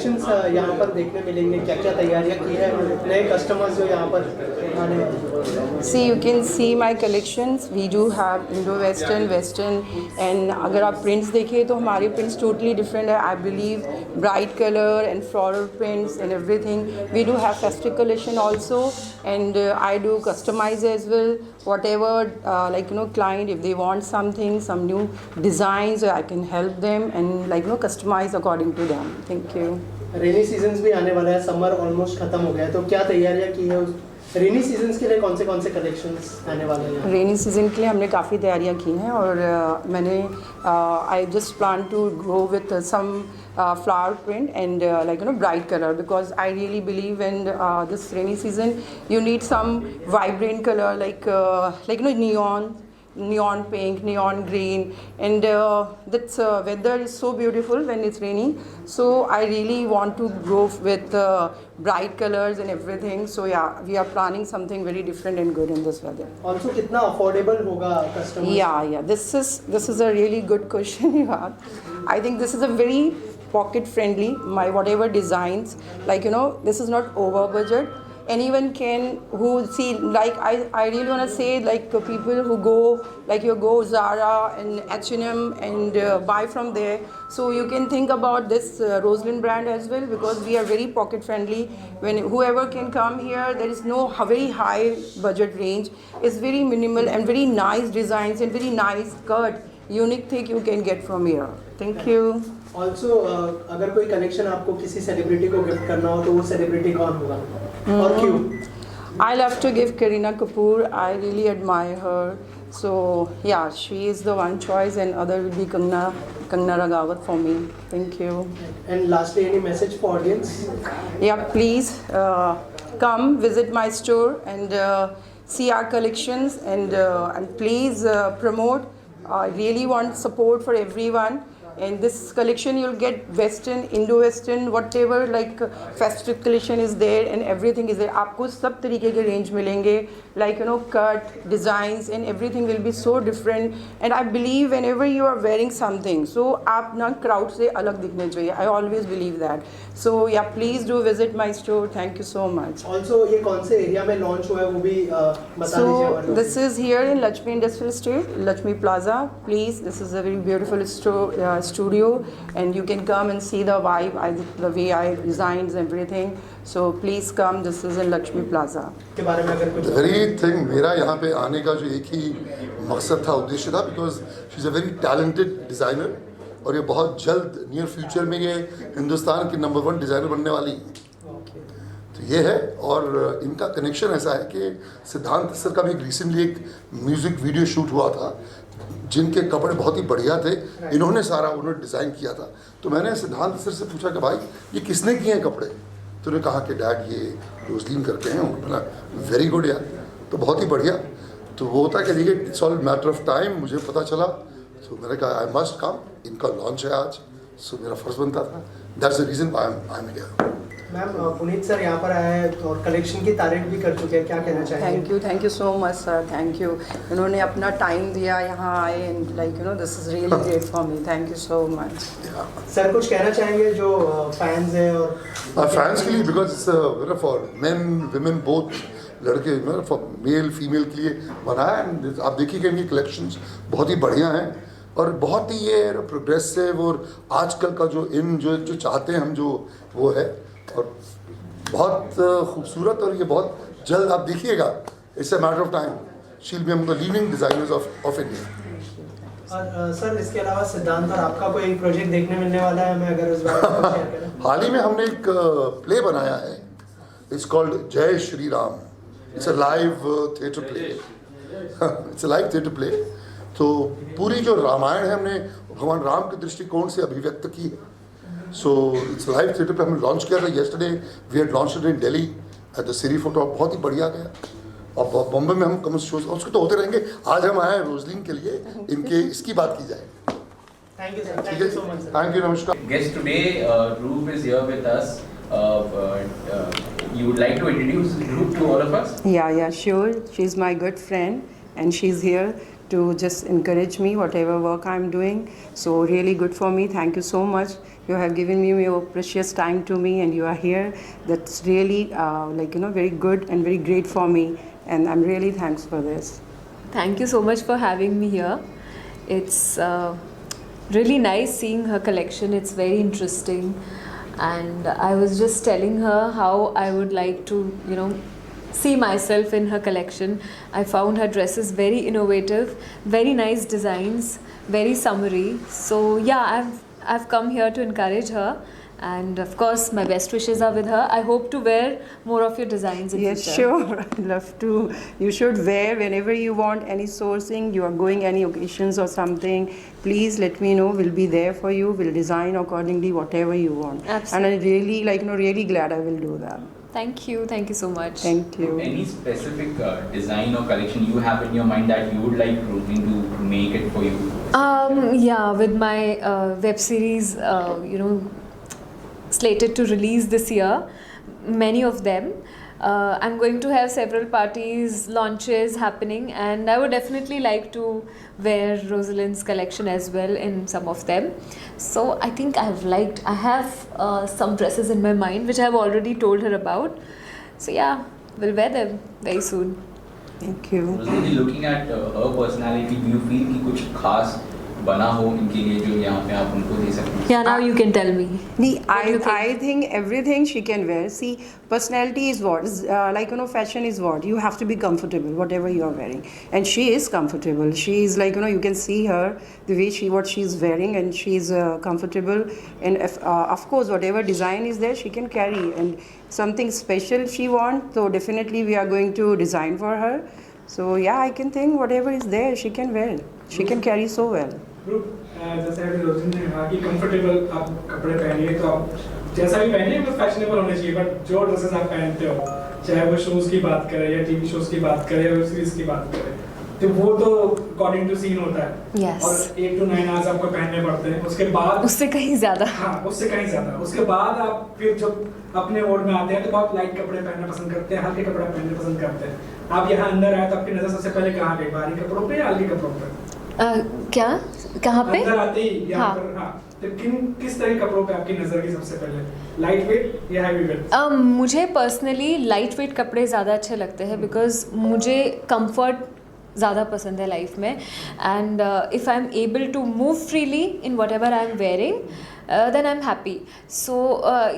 Collections यहाँ पर देखने मिलेंगे, क्या क्या तैयारियाँ की है नए कस्टमर्स जो यहाँ पर आने वाले हैं? See, you can see my collections. We do have Indo-Western, Western, and अगर आप prints देखें तो हमारे prints totally different है. I believe bright color and floral prints and everything. We do have festive collection also, and I do customize as well. Whatever, like client if they want something, some new designs, I can help them and customize according to them. Thank you. Rainy seasons भी आने वाला है, summer almost खत्म हो गया है, तो क्या तैयारियां की है रेनी सीजन्स के लिए? कौन से कलेक्शंस आने वाले हैं? रेनी सीजन के लिए हमने काफ़ी तैयारियां की हैं और मैंने I just plan to go with some flower print and bright color, because I really believe in this rainy season you need some vibrant color like neon pink, neon green, and that's weather is so beautiful when it's raining, so I really want to go with bright colors and everything. So yeah, we are planning something very different and good in this weather. Also कितना affordable होगा customers? Yeah, this is a really good question you asked. I think this is a very pocket friendly, my whatever designs, this is not over budget. Anyone can who see, I really want to say, people who go, you go Zara and H&M and buy from there, so you can think about this Rosalind brand as well, because we are very pocket friendly. When whoever can come here, there is no very high budget range. It's very minimal and very nice designs and very nice cut, unique thing you can get from here. Thank you. Also, अगर कोई collection आपको किसी celebrity को gift करना हो तो वो celebrity कौन होगा और क्यों? I love to give Kareena Kapoor. I really admire her. So yeah, she is the one choice, and other will be Kangana Ragawat for me. Thank you. And lastly, any message for audience? Yeah, please come visit my store and see our collections, and please promote. I really want support for everyone. In this collection you'll get Western, Indo-Western, whatever festive collection is there, and everything is there. आपको सब तरीके के range मिलेंगे, cut, designs, and everything will be so different. And I believe whenever you are wearing something, so आप ना crowd से अलग दिखने चाहिए. I always believe that. So yeah, please do visit my store. Thank you so much. Also, ये कौन से area में लॉन्च हुआ है वो भी बता दीजिए. So this is here in Lakshmi Industrial Estate, Lakshmi Plaza. Please, this is a very beautiful studio, and you can come and see the vibe, the way I designed everything. So please come. This is in Lakshmi Plaza. के बारे में अगर कुछ very thing, मेरा यहाँ पे आने का जो एक ही मकसद था, उद्देश्य था, because she is a very talented designer, और ये बहुत जल्द नियर फ्यूचर में ये हिंदुस्तान की नंबर 1 डिज़ाइनर बनने वाली है. तो ये है, और इनका कनेक्शन ऐसा है कि सिद्धांत सर का भी रिसेंटली एक म्यूज़िक वीडियो शूट हुआ था, जिनके कपड़े बहुत ही बढ़िया थे. उन्होंने डिज़ाइन किया था. तो मैंने सिद्धांत सर से पूछा कि भाई ये किसने किए हैं कपड़े? तो उन्होंने कहा कि डैड ये रोजलिन करके हैं. बोला वेरी गुड यार, तो बहुत ही बढ़िया. तो वो होता कि देखिए it's all matter of time, मुझे पता चला, तो मैंने कहा आई मस्ट कम. इनका लॉन्च है आज, सो मेरा फर्ज बनता था. That's the reason I am here. Ma'am, Puneet sir यहाँ पर आए हैं और कलेक्शन की तारीफ भी कर चुके हैं, क्या कहना चाहेंगे? Thank you so much sir, thank you. उन्होंने अपना टाइम दिया, यहाँ आए, and this is really great for me. Thank you so much. Sir कुछ कहना चाहेंगे जो फैंस हैं और फैंस के लिए, because for main women both, लड़के फॉर मेल फीमेल के लिए बनाया. एंड आप देखिएगा इनकी कलेक्शंस बहुत ही बढ़िया हैं, और बहुत ही ये प्रोग्रेसिव, और आजकल का जो चाहते हैं हम, जो वो है, और बहुत खूबसूरत. और ये बहुत जल्द आप देखिएगा, it's a matter of time, she will be among the leading designers of India. और सर इसके अलावा सिद्धांत और आपका कोई प्रोजेक्ट देखने मिलने वाला है? मैं अगर उस बारे में शेयर करूं. हाल ही में हमने एक प्ले बनाया है, इट्स कॉल्ड जय Shri Ram. It's a live theatre play. It's a live theatre play. तो पूरी जो रामायण है हमने भगवान राम के दृष्टिकोण से अभिव्यक्त की है. सो इट्स लाइव थिएटर पे हमने लॉन्च किया था yesterday. We had launched in Delhi at the Siri Fort. बहुत ही बढ़िया गया. और बॉम्बे में हम कम शोज उसको तो होते रहेंगे. आज हम आए हैं रोजलिन के लिए, इनके इसकी बात की जाए. Thank you sir. Thank you so much sir. Thank you. नमस्कार. Guest today, Roop is here with us. You would like to introduce Roop to all of us? Yeah, sure. She's my good friend, and she's here to just encourage me whatever work I'm doing. So really good for me. Thank you so much. You have given me your precious time to me, and you are here. That's really very good and very great for me, and I'm really thanks for this. Thank you so much for having me here. It's really nice seeing her collection. It's very interesting, and I was just telling her how I would like to, see myself in her collection. I found her dresses very innovative, very nice designs, very summery. So yeah, I've come here to encourage her, and of course my best wishes are with her. I hope to wear more of your designs in Yes, future. sure. I'd love to. You should wear whenever you want any sourcing. You are going any occasions or something. Please let me know. We'll be there for you. We'll design accordingly whatever you want. Absolutely. And I really, really glad I will do that. Thank you so much. Thank you. Any specific design or collection you have in your mind that you would like Rosaline to make it for you? Yeah, with my web series, slated to release this year, many of them. I'm going to have several parties, launches happening, and I would definitely like to wear Rosaline's collection as well in some of them. So I think I have some dresses in my mind which I've already told her about. So yeah, we'll wear them very soon. Thank you. Rosaline, looking at her personality, do you feel कि कुछ खास बना हो इनके लिए जो यहाँ पे आप उनको दे सकते हैं? Yeah, now you can tell me. I think everything she can wear. See, personality is what? Fashion is what? You have to be comfortable, whatever you are wearing. And she is comfortable. She is you can see her, the way what she's wearing, and she's comfortable. And of course, whatever design is there, she can carry. And something special she wants, so definitely we are going to design for her. So yeah, I can think whatever is there, she can wear. She can carry so well. जैसे अभी rosin ने कहा कि comfortable आप कपड़े पहनिए, तो आप जैसा भी पहनिए वो फैशनेबल होने चाहिए, बट जो ड्रेसेस आप पहनते हो, चाहे वो शोज की बात करें या टीवी शोज की बात करें या वेब सीरीज की बात करें, तो वो तो अकॉर्डिंग टू सीन होता है। Yes. और 8 to 9 आवर्स आपको पहनने पड़ते हैं, उसके बाद उससे कहीं ज़्यादा। हाँ, उससे कहीं ज़्यादा। उसके बाद आप फिर जब अपने मोड में आते हैं तो आप लाइट कपड़े पहनना पसंद करते हैं, हल्के कपड़े पहनना पसंद करते हैं। आप यहाँ अंदर आए तो आपकी नज़र सबसे पहले कहाँ गई? भारी कपड़ों पे या हल्के कपड़ों पे? क्या? कहाँ पे? अंदर आते ही यहाँ हाँ। पर, हाँ, तो किस तरह के कपड़ों पे आपकी नज़र की सबसे पहले? लाइट वेट या हैवी वेट? मुझे पर्सनली लाइट वेट कपड़े ज़्यादा अच्छे लगते हैं, बिकॉज मुझे कंफर्ट ज़्यादा पसंद है लाइफ में, and if I am able to move freely in whatever I am wearing then I am happy. So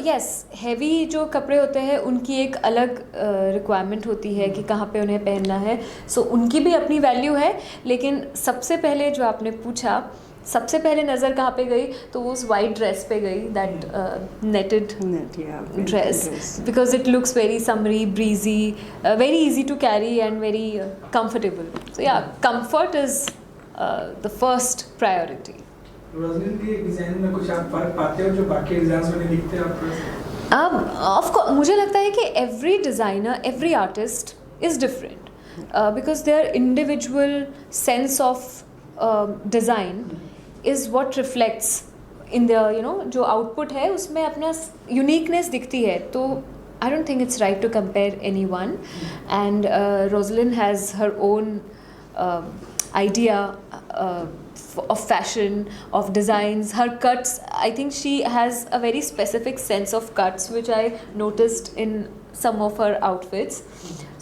yes, heavy जो कपड़े होते हैं उनकी एक अलग रिक्वायरमेंट होती है कि कहाँ पे उन्हें पहनना है. सो उनकी भी अपनी वैल्यू है, लेकिन सबसे पहले जो आपने पूछा, सबसे पहले नज़र कहाँ पे गई, तो वो उस वाइट ड्रेस पे गई, that netted dress, because it looks very summery, breezy, very easy to carry and very comfortable. So yeah, comfort is the first priority. Roslyn के डिज़ाइन में कुछ आप फर्क पाते हो जो बाकी डिज़ाइन्स में नहीं दिखते आपको? ऑफ कोर्स मुझे लगता है कि every designer, every artist is different, because their individual sense of design is what reflects in the जो आउटपुट है उसमें अपना यूनिकनेस दिखती है. तो I don't think it's right to compare any one, and Rosaline has her own idea of fashion, of designs, her cuts. I think she has a very specific sense of cuts, which I noticed in some of her outfits.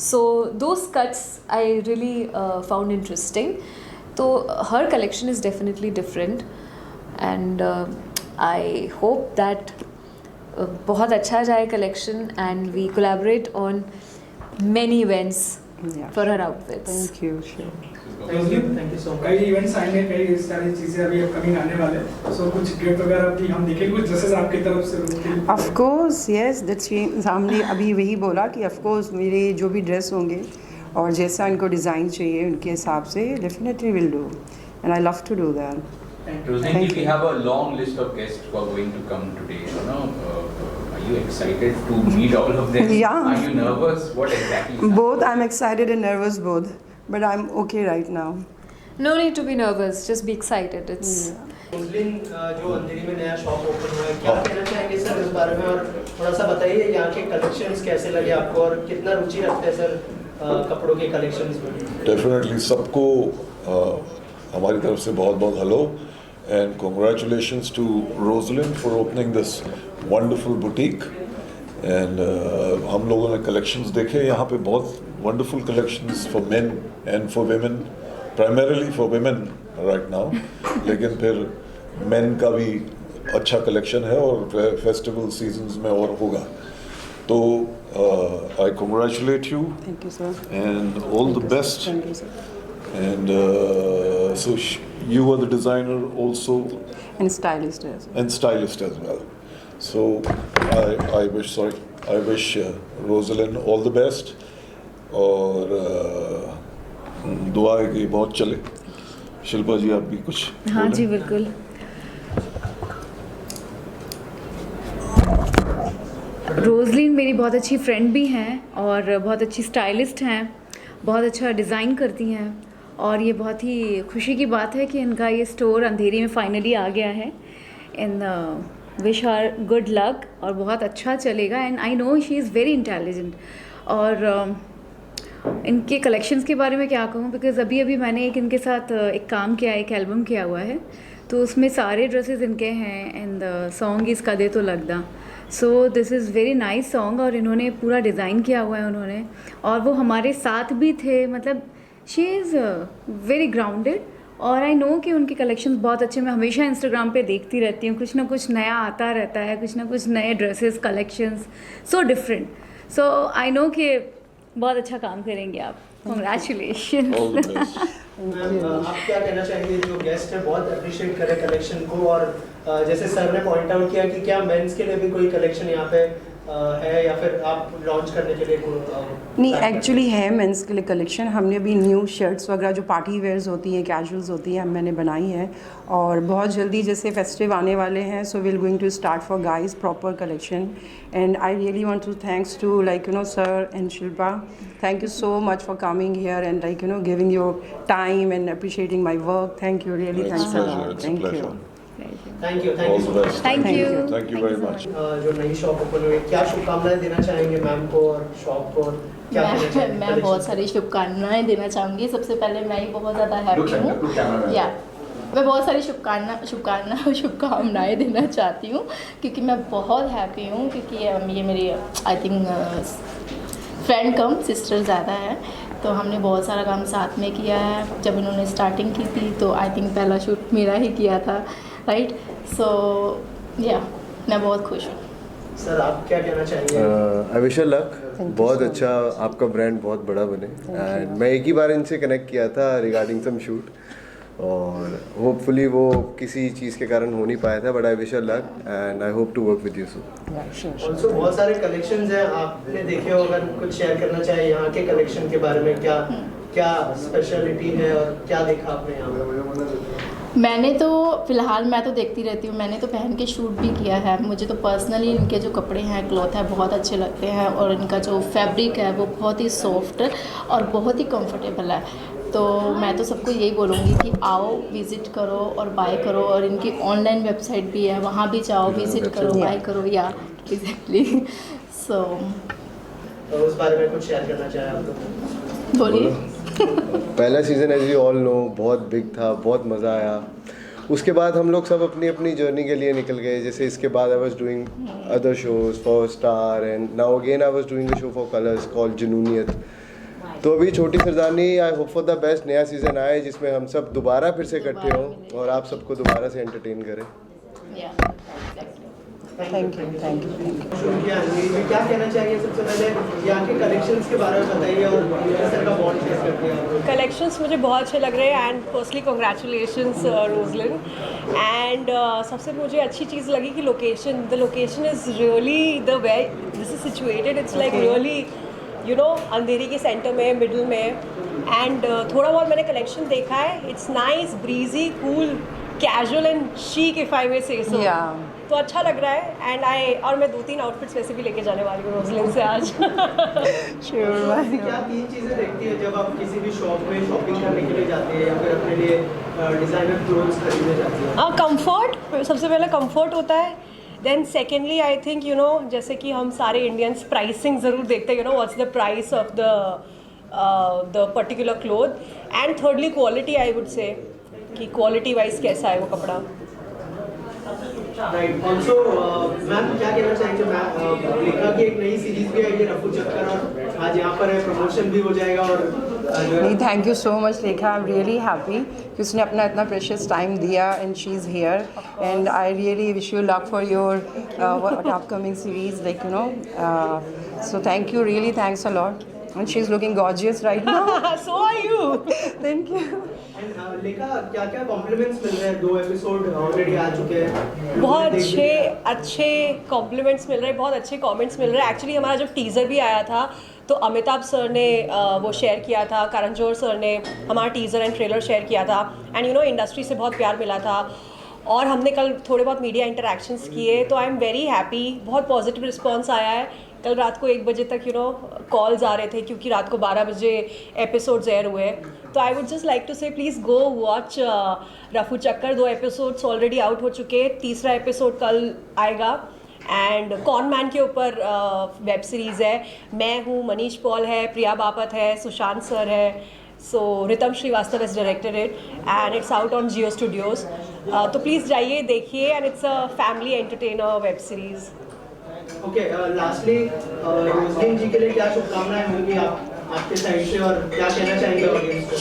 So those cuts I really found interesting. So her collection is definitely different, and I hope that बहुत अच्छा जाए collection, and we collaborate on many events for her outfits. Thank you. Sure. Thank you so much. कई events आएंगे, कई सारी चीज़ें अभी upcoming आने वाले हैं, सो कुछ गिफ्ट वगैरह भी हम देखेंगे, कुछ ड्रेसेस आपकी तरफ से? ऑफ कोर्स यस, दैट्स हमने अभी वही बोला कि ऑफ कोर्स मेरे जो भी ड्रेस होंगे और जैसा इनको डिज़ाइन चाहिए उनके हिसाब से definitely will do, and I love to do that. Rosaline, we have a long list of guests who are going to come today. Are you excited to meet all of them? Yeah. Are you nervous? What exactly? Both, I'm excited and nervous both, but I'm okay right now. No need to be nervous, just be excited. It's Rosaline जो अंधेरी में नया shop open हुआ है, क्या कहना चाहेंगे sir इस बारे में, और थोड़ा सा बताइए यहाँ के कलेक्शंस कैसे लगे आपको और कितना रुचि रखते हैं सर कपड़ों के कलेक्शंस में? डेफिनेटली सबको हमारी तरफ से बहुत बहुत hello and congratulations to Rosaline for opening this wonderful boutique and हम लोगों ने कलेक्शंस देखे यहाँ पे बहुत wonderful collections for men and for women, primarily for women right now, लेकिन फिर मेन का भी अच्छा कलेक्शन है और फेस्टिवल सीजन्स में और होगा. तो I congratulate you. Thank you, sir. And all the best. Thank you, sir. And so you were the designer also And stylist as well. and stylist as well. So I wish Rosalind all the best. और दुआ है कि बहुत चले. शिल्पा जी आप भी कुछ हाँ बोलें? जी बिल्कुल. रोजलिन मेरी बहुत अच्छी फ्रेंड भी हैं और बहुत अच्छी स्टाइलिस्ट हैं, बहुत अच्छा डिज़ाइन करती हैं और ये बहुत ही खुशी की बात है कि इनका ये स्टोर अंधेरी में फाइनली आ गया है. इन विश हर गुड लक और बहुत अच्छा चलेगा. And I know she is very intelligent. और इनके कलेक्शंस के बारे में क्या कहूँ, बिकॉज़ अभी अभी मैंने इनके साथ एक काम किया, एक एल्बम किया हुआ है, तो उसमें सारे ड्रेसेस इनके हैं. एंड द सॉन्ग इज़ कदे तो लगदा. So this is very nice song और इन्होंने पूरा डिज़ाइन किया हुआ है उन्होंने, और वो हमारे साथ भी थे. मतलब शी इज़ वेरी ग्राउंडेड और आई नो कि उनके कलेक्शंस बहुत अच्छे. मैं हमेशा इंस्टाग्राम पे देखती रहती हूँ, कुछ ना कुछ नया आता रहता है, कुछ ना कुछ नए dresses collections, so different. So I know कि बहुत अच्छा काम करेंगे आप. Congratulation. All the best. Ma'am आप क्या कहना चाहेंगे, जो गेस्ट है बहुत अप्रिशिएट करे कलेक्शन को, और जैसे सर ने पॉइंट आउट किया कि क्या मेंस के लिए भी कोई कलेक्शन यहाँ पे है या फिर आप लॉन्च करने के लिए नहीं, एक्चुअली है मेंस के लिए कलेक्शन. हमने अभी न्यू शर्ट्स वगैरह जो पार्टी वेयर्स होती हैं, कैजुअल्स होती हैं, मैंने बनाई है और बहुत जल्दी जैसे फेस्टिव आने वाले हैं, so we are going to start for guys proper collection. And I really want to thanks to sir and Shilpa. Thank you so much for coming here and giving your time and appreciating my work. Thank you, really. It's Thanks a a pleasure. lot. It's a Thank pleasure. you. Thank you All the so best. Thank you. Thank you very much. जो नई shop open हुई, क्या शुभकामनाएं देना चाहेंगे ma'am को और shop को, और क्या कहना चाहेंगे? मैं बहुत सारी शुभकामनाएं देना चाहूँगी. सबसे पहले मैं ही बहुत ज़्यादा हैप्पी हूँ. या मैं बहुत सारी शुभकामनाएं देना चाहती हूँ क्योंकि मैं बहुत हैप्पी हूँ, क्योंकि ये मेरी I think friend come sister ज़्यादा है, तो हमने बहुत सारा काम साथ में किया है. जब इन्होंने स्टार्टिंग की थी तो आई थिंक पहला शूट मेरा ही किया था, राइट. सो या मैं बहुत खुश हूँ. सर आप क्या कहना चाहेंगे? आई विश लक. बहुत अच्छा, आपका ब्रांड बहुत बड़ा बने. एंड मैं एक ही बार इनसे कनेक्ट किया था रिगार्डिंग सम शूट और होपफुली वो किसी चीज़ के कारण हो नहीं पाया था, but I wish luck and I hope to work with you soon. Also बहुत सारे कलेक्शंस हैं, आपने देखे हो, अगर कुछ शेयर करना चाहे यहाँ के कलेक्शन के बारे में, क्या स्पेशलिटी है और क्या देखा आपने यहाँ पे? मैंने तो फ़िलहाल मैं तो देखती रहती हूँ, मैंने तो पहन के शूट भी किया है. मुझे तो पर्सनली इनके जो कपड़े हैं, क्लॉथ है, बहुत अच्छे लगते हैं और इनका जो फैब्रिक है वो बहुत ही सॉफ्ट और बहुत ही कंफर्टेबल है. तो मैं तो सबको यही बोलूँगी कि आओ, विज़िट करो और बाय करो. और इनकी ऑनलाइन वेबसाइट भी है, वहाँ भी जाओ, विज़िट करो, बाय करो. या एग्जैक्टली. सो उस बारे में कुछ शेयर करना चाहे आप लोग? बोलिए. पहला season as you all know बहुत बिग था, बहुत मज़ा आया. उसके बाद हम लोग सब अपनी अपनी जर्नी के लिए निकल गए. जैसे इसके बाद I was doing other shows for Star and now again I was doing a show for Colors called Junooniyat. तो अभी Choti Sardarni, I hope for the best नया सीज़न आए जिसमें हम सब दोबारा फिर से इकट्ठे हों और आप सबको दोबारा से एंटरटेन करें. Thank you. शुक्रिया. क्या कहना चाहिए सबसे पहले यहाँ के कलेक्शंस के बारे में बताइए और किस तरह का बॉन्ड शेयर करते हैं आप? कलेक्शंस मुझे बहुत अच्छे लग रहे हैं and firstly congratulations Roslyn. And सबसे मुझे अच्छी चीज़ लगी कि the location is really the way this is situated. It's like really Andheri के सेंटर में, मिडल में. एंड थोड़ा बहुत मैंने कलेक्शन देखा है. It's nice, breezy, cool, casual and chic if I may say so. तो अच्छा लग रहा है. एंड और मैं 2-3 आउटफिट्स वैसे भी लेके जाने वाली हूँ रोजलिन से आज. क्या 3 चीज़ें देखती है जब आप किसी भी शॉप में शॉपिंग करने के लिए जाते हैं या फिर अपने लिए डिज़ाइनर क्लोथ्स खरीदने जाते हैं? कंफर्ट, सबसे पहले कंफर्ट होता है. देन सेकेंडली आई थिंक जैसे कि हम सारे इंडियंस प्राइसिंग ज़रूर देखते हैं. What's the price of the the particular cloth. And thirdly, quality, I would say कि quality wise कैसा है वो कपड़ा. राइट ऑल्सो मैम क्या कहना चाहेंगे मैम लेखा की एक नई सीरीज भी आई है रफू चक्कर और आज यहाँ पर है प्रमोशन भी हो जाएगा और नहीं, थैंक यू सो मच लेखा. आई एम रियली हैप्पी कि उसने अपना इतना प्रेशियस टाइम दिया and she is here and I really wish you luck for your upcoming series like you know. So thank you, really thanks a lot. And she's looking gorgeous right now. So are you. Thank you. And लेखा क्या क्या compliments मिल रहे हैं 2 episode already आ चुके हैं बहुत अच्छे compliments मिल रहे हैं, बहुत अच्छे कमेंट्स मिल रहे हैं. एक्चुअली हमारा जब टीज़र भी आया था तो अमिताभ सर ने वो शेयर किया था, करण जौहर सर ने हमारा टीज़र एंड ट्रेलर शेयर किया था एंड यू नो इंडस्ट्री से बहुत प्यार मिला था और हमने कल थोड़े बहुत मीडिया इंटरेक्शंस किए तो आई एम वेरी हैप्पी. बहुत पॉजिटिव रिस्पॉन्स आया है. कल रात को 1 बजे तक यू नो कॉल्स आ रहे थे क्योंकि रात को 12 बजे एपिसोड्स एयर हुए. तो I would just like to say please go watch Rafoo Chakkar. 2 episodes already out हो चुके, तीसरा एपिसोड कल आएगा. एंड कॉन मैन के ऊपर वेब सीरीज़ है. मैं हूँ, मनीष पॉल है, प्रिया बापत है, सुशांत सर है. So Ritam Srivastava has directed it and it's out on Jio Studios. तो प्लीज़ जाइए देखिए and it's a family entertainer web series. Okay lastly Roslyn ji के लिए क्या शुभकामनाएं होंगी आपके साइड से और क्या कहना चाहेंगे ऑडियंस को?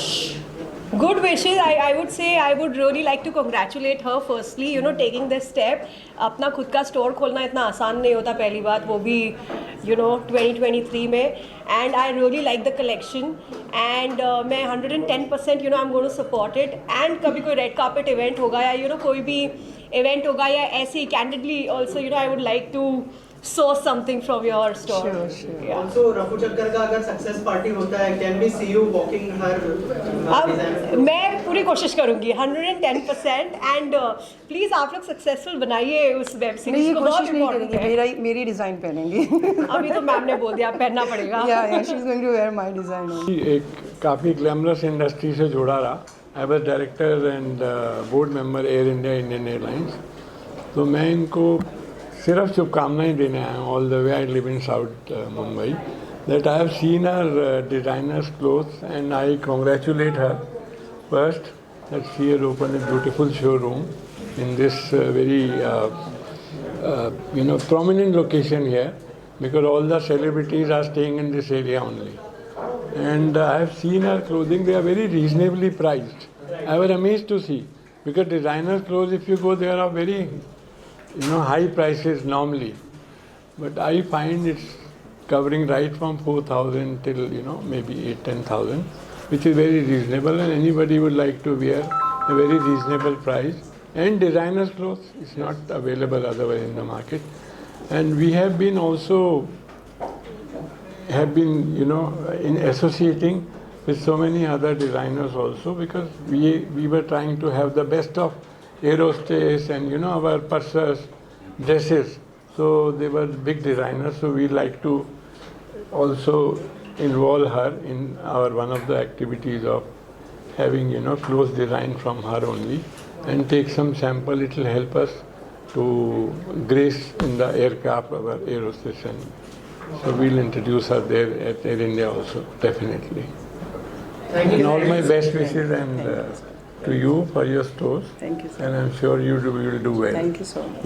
Good wishes. I would say I would really like to congratulate her firstly, you know, taking this step. अपना खुद का स्टोर खोलना इतना आसान नहीं होता, पहली बात, वो भी you know 2023 में. And I really like the collection and मैं 110% you know I'm going to support it. And कभी कोई red carpet event होगा या you know कोई भी event होगा या ऐसे ही candidly also you know I would like to source something from your store. Sure. Yeah. Also रफू चक्कर का अगर सक्सेस पार्टी होता है can we see you walking her अब मैं पूरी कोशिश करूंगी 110% एंड प्लीज आप लोग सक्सेसफुल बनाइए उस वेब नहीं, सीरीज ये को. बहुत कोशिश नहीं इम्पोर्टेंट करेंगी. है. मेरी डिज़ाइन पहनेंगी. अभी तो मैम ने बोल दिया पहनना पड़ेगा. Yeah, she's going to wear my design. एक काफ़ी ग्लैमरस इंडस्ट्री से जुड़ा रहा. I was director and board member air India Indian airlines. तो मैं इनको सिर्फ शुभकामनाएं देने आया हूँ. All the way I live in south Mumbai. That I have seen her designers clothes and I congratulate her first that she has open a beautiful showroom in this very you know prominent location here because all the celebrities are staying in this area only. And I have seen her clothing, they are very reasonably priced. I was amazed to see because designer clothes, if you go, there are very you know high prices normally, but I find it's covering right from 4,000 till you know maybe 8-10,000, which is very reasonable, and anybody would like to wear a very reasonable price. And designers clothes is not available otherwise in the market. And we have been also you know in associating with so many other designers also because we were trying to have the best of aerospace and you know our purses, dresses. So they were big designers, so we like to also involve her in our one of the activities of having you know clothes designed from her only. And take some sample, it will help us to grace in the aircraft our aerostation. So we'll introduce her there at Air India also, definitely. Thank you. And all my best wishes and to you for your stores. Thank you, sir. And I'm sure you will do well. Thank you so much.